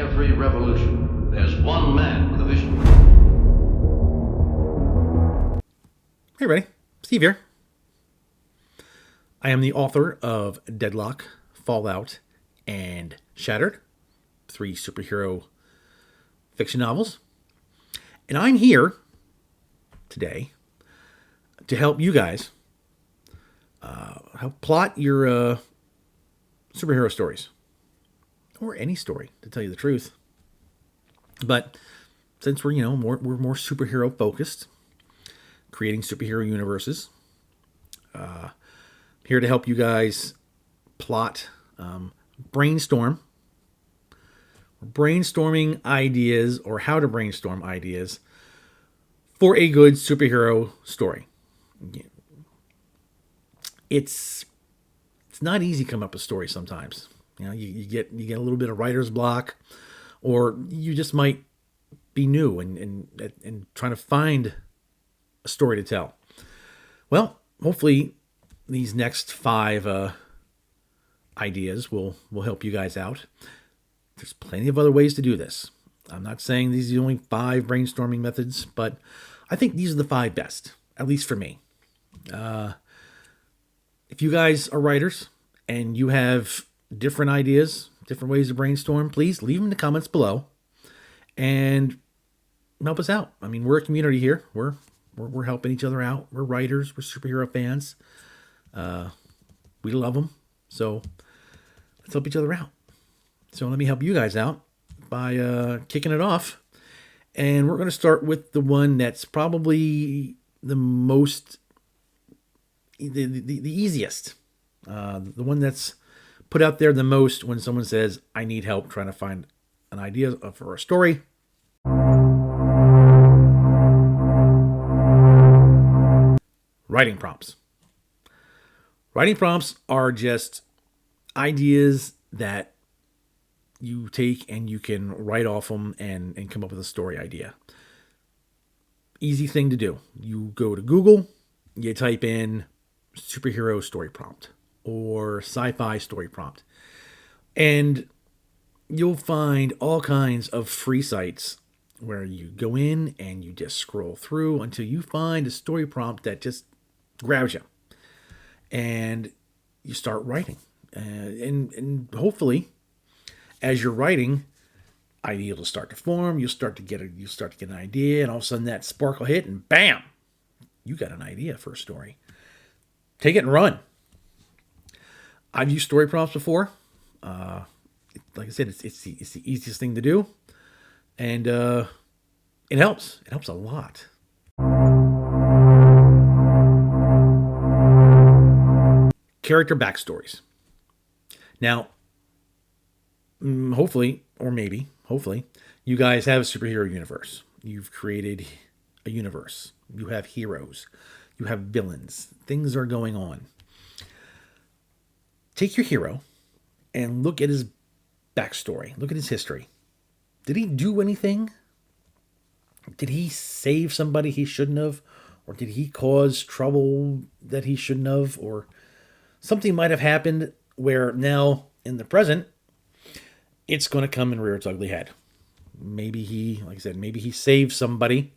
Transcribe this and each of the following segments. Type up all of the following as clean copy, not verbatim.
every revolution, there's one man with a vision. Hey everybody, Steve here. I am the author of Deadlock, Fallout, and Shattered, 3 superhero fiction novels. And I'm here today to help you guys help plot your superhero stories. Or any story, to tell you the truth. But since we're more superhero focused, creating superhero universes, here to help you guys plot, brainstorming ideas, or how to brainstorm ideas for a good superhero story. It's not easy to come up with stories sometimes. You get a little bit of writer's block, or you just might be new and trying to find a story to tell. Well, hopefully these next 5 ideas will help you guys out. There's plenty of other ways to do this. I'm not saying these are the only 5 brainstorming methods, but I think these are the 5 best, at least for me. If you guys are writers and you have different ideas, different ways to brainstorm, please leave them in the comments below and help us out. I mean, we're a community here. We're helping each other out. We're writers. We're superhero fans. We love them. So let's help each other out. So let me help you guys out by kicking it off. And we're going to start with the one that's probably the most, the easiest. The one that's put out there the most when someone says, I need help trying to find an idea for a story. Writing prompts. Writing prompts are just ideas that you take and you can write off them and come up with a story idea. Easy thing to do. You go to Google, you type in superhero story prompt or sci-fi story prompt, and you'll find all kinds of free sites where you go in and you just scroll through until you find a story prompt that just grabs you, and you start writing. And hopefully, as you're writing, ideas will start to form. You'll start to get an idea, and all of a sudden that spark will hit, and bam, you got an idea for a story. Take it and run. I've used story prompts before. Like I said, it's the easiest thing to do, and it helps. It helps a lot. Character backstories. Now, hopefully, you guys have a superhero universe. You've created a universe. You have heroes. You have villains. Things are going on. Take your hero and look at his backstory. Look at his history. Did he do anything? Did he save somebody he shouldn't have? Or did he cause trouble that he shouldn't have? Or something might have happened where now, in the present, it's going to come and rear its ugly head. Maybe he saved somebody,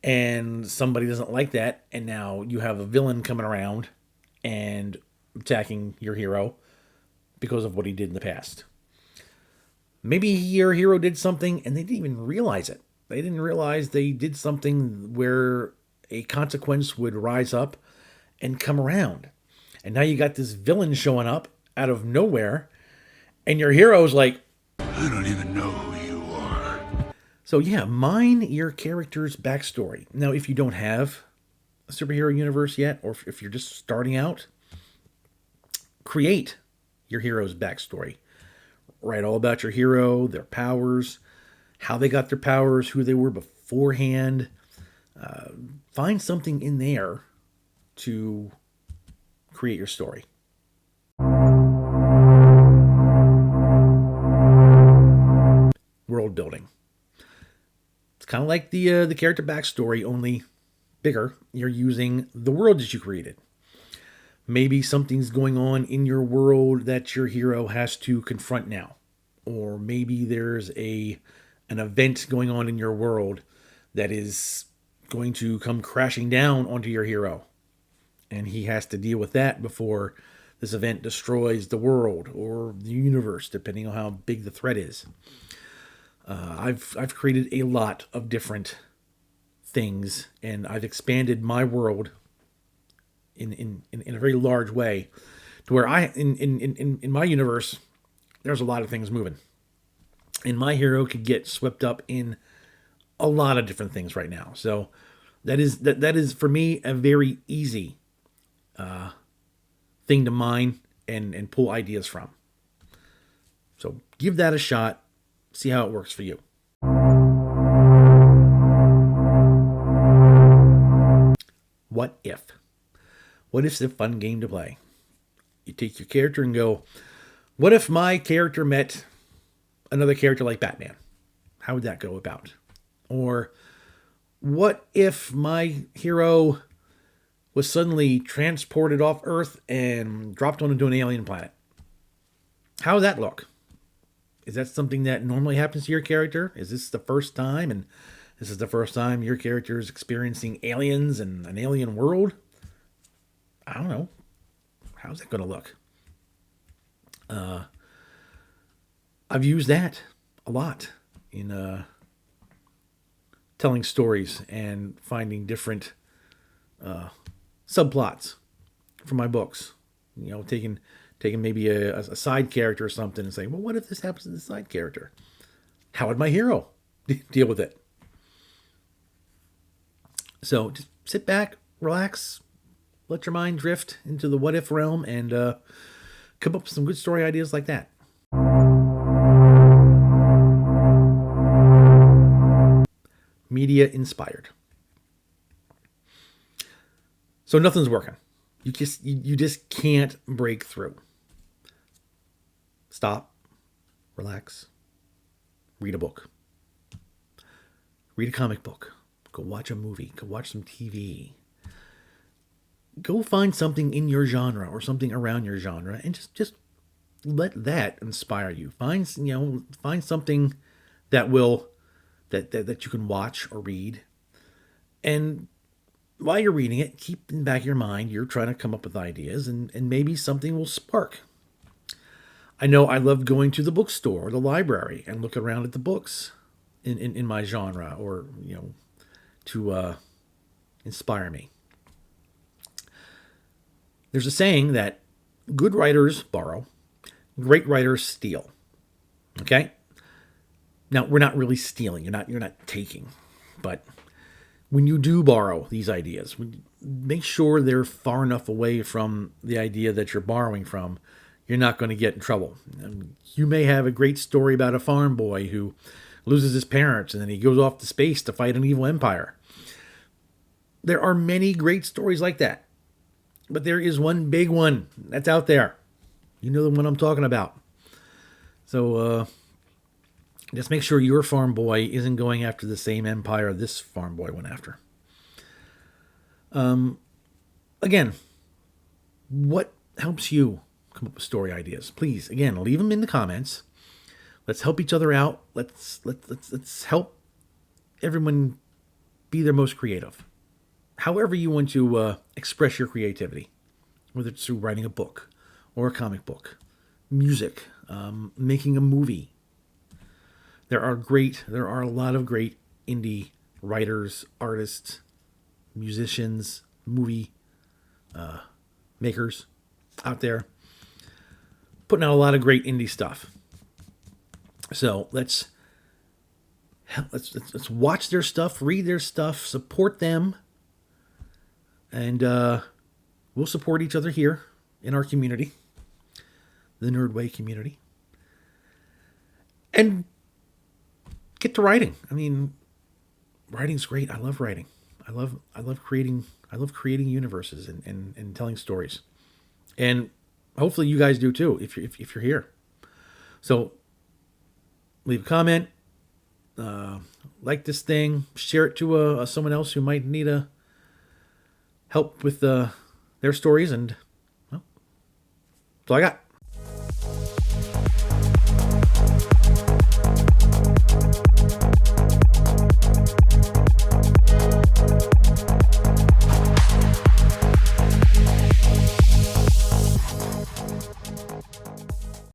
and somebody doesn't like that, and now you have a villain coming around and attacking your hero because of what he did in the past. Maybe your hero did something and they didn't even realize it. They didn't realize they did something where a consequence would rise up and come around. And now you got this villain showing up out of nowhere, and your hero's like, I don't even know who you are. So yeah, mine your character's backstory. Now, if you don't have a superhero universe yet, or if you're just starting out, create your hero's backstory. Write all about your hero, their powers, how they got their powers, who they were beforehand. Find something in there to create your story. World building. It's kind of like the character backstory, only bigger. You're using the world that you created. Maybe something's going on in your world that your hero has to confront now. or maybe there's an event going on in your world that is going to come crashing down onto your hero, and he has to deal with that before this event destroys the world or the universe, depending on how big the threat is. I've created a lot of different things, and I've expanded my world in a very large way, to where in my universe, there's a lot of things moving, and my hero could get swept up in a lot of different things right now. So that is for me a very easy thing to mine and pull ideas from. So give that a shot. See how it works for you. What if? What if's a fun game to play? You take your character and go, what if my character met another character like Batman? How would that go about? Or what if my hero was suddenly transported off Earth and dropped onto an alien planet? How would that look? Is that something that normally happens to your character? Is this the first time? And this is the first time your character is experiencing aliens and an alien world? I don't know. How's that going to look? I've used that a lot in telling stories and finding different subplots for my books. You know, taking maybe a side character or something and saying, well, what if this happens to the side character? How would my hero deal with it? So just sit back, relax, let your mind drift into the what if realm, and come up with some good story ideas like that. Media inspired. So nothing's working. You just can't break through. Stop, relax, read a book, read a comic book, go watch a movie, go watch some TV, go find something in your genre or something around your genre, and just let that inspire you. Find something that will that you can watch or read, and while you're reading it, keep in the back of your mind you're trying to come up with ideas, and maybe something will spark. I know I love going to the bookstore or the library and look around at the books in my genre, or to inspire me. There's a saying that good writers borrow, great writers steal. Okay? Now, we're not really stealing. You're not taking. But when you do borrow these ideas, make sure they're far enough away from the idea that you're borrowing from. You're not going to get in trouble. You may have a great story about a farm boy who loses his parents and then he goes off to space to fight an evil empire. There are many great stories like that. But there is one big one that's out there. You know the one I'm talking about. So just make sure your farm boy isn't going after the same empire this farm boy went after. Again, what helps you come up with story ideas? Please, again, leave them in the comments. Let's help each other out. Let's help everyone be their most creative. However you want to express your creativity, whether it's through writing a book or a comic book, music, making a movie. There are a lot of great indie writers, artists, musicians, movie makers out there putting out a lot of great indie stuff. So let's watch their stuff, read their stuff, support them, and we'll support each other here in our community, the Nerdway community, and get to writing. I mean, writing's great. I love writing. I love creating universes and telling stories. And hopefully you guys do too, if you're here. So leave a comment, like this thing, share it to someone else who might need help with their stories, and well, that's all I got.